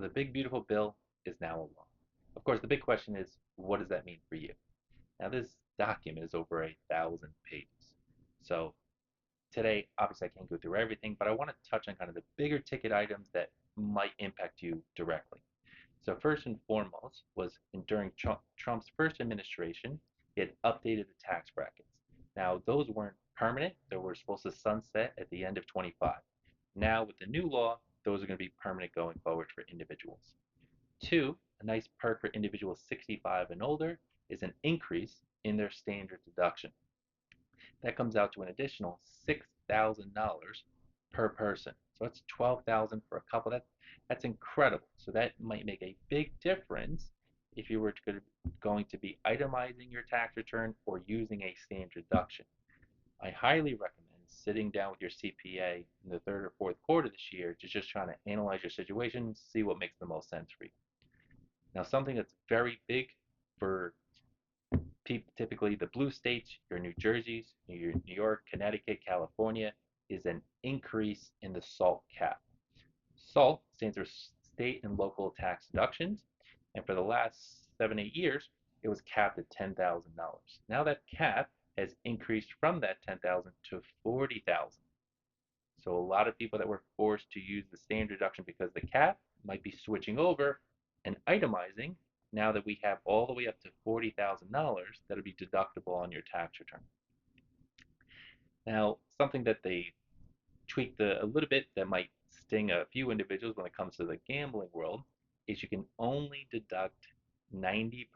So the big beautiful bill is now a law. Of course, the big question is, what does that mean for you? Now, this document is over 1,000 pages. So today, obviously, I can't go through everything, but I want to touch on kind of the bigger ticket items that might impact you directly. So first and foremost was during Trump's first administration, he had updated the tax brackets. Now, those weren't permanent. They were supposed to sunset at the end of 25. Now, with the new law, those are going to be permanent going forward for individuals. Two, a nice perk for individuals 65 and older is an increase in their standard deduction. That comes out to an additional $6,000 per person. So that's 12,000 for a couple. That's incredible. So that might make a big difference if you were going to be itemizing your tax return or using a standard deduction. I highly recommend sitting down with your CPA in the third or fourth quarter this year to just trying to analyze your situation, see what makes the most sense for you. Now, something that's very big for typically the blue states, your New Jerseys, your New York, Connecticut, California, is an increase in the SALT cap. SALT stands for state and local tax deductions, and for the last 7, 8 years, it was capped at $10,000. Now that cap has increased from that 10,000 to 40,000. So a lot of people that were forced to use the standard deduction because of the cap might be switching over and itemizing now that we have all the way up to $40,000 that'll be deductible on your tax return. Now, something that they tweaked a little bit that might sting a few individuals when it comes to the gambling world is you can only deduct 90%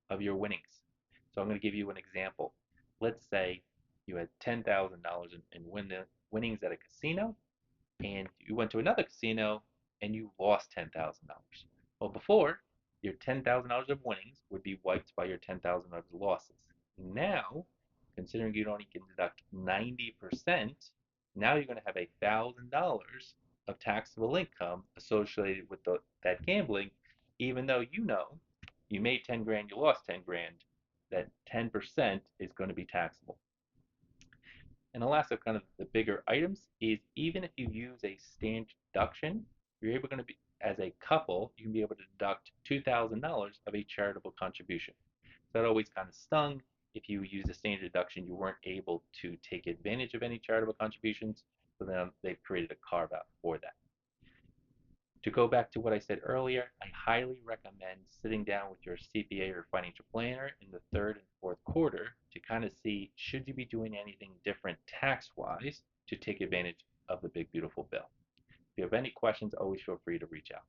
of your winnings. So I'm going to give you an example. Let's say you had $10,000 in winnings at a casino, and you went to another casino and you lost $10,000. Well, before, your $10,000 of winnings would be wiped by your $10,000 of losses. Now, considering you only can deduct 90%, now you're going to have $1,000 of taxable income associated with that gambling, even though you know you made 10 grand, you lost 10 grand, that 10% is going to be taxable. And the last of kind of the bigger items is even if you use a standard deduction, you're able going to be, as a couple, you can be able to deduct $2,000 of a charitable contribution. So that always kind of stung. If you use a standard deduction, you weren't able to take advantage of any charitable contributions. So then they've created a carve out for that. To go back to what I said earlier, I highly recommend sitting down with your CPA or financial planner in the third and fourth quarter to kind of see should you be doing anything different tax-wise to take advantage of the big beautiful bill. If you have any questions, always feel free to reach out.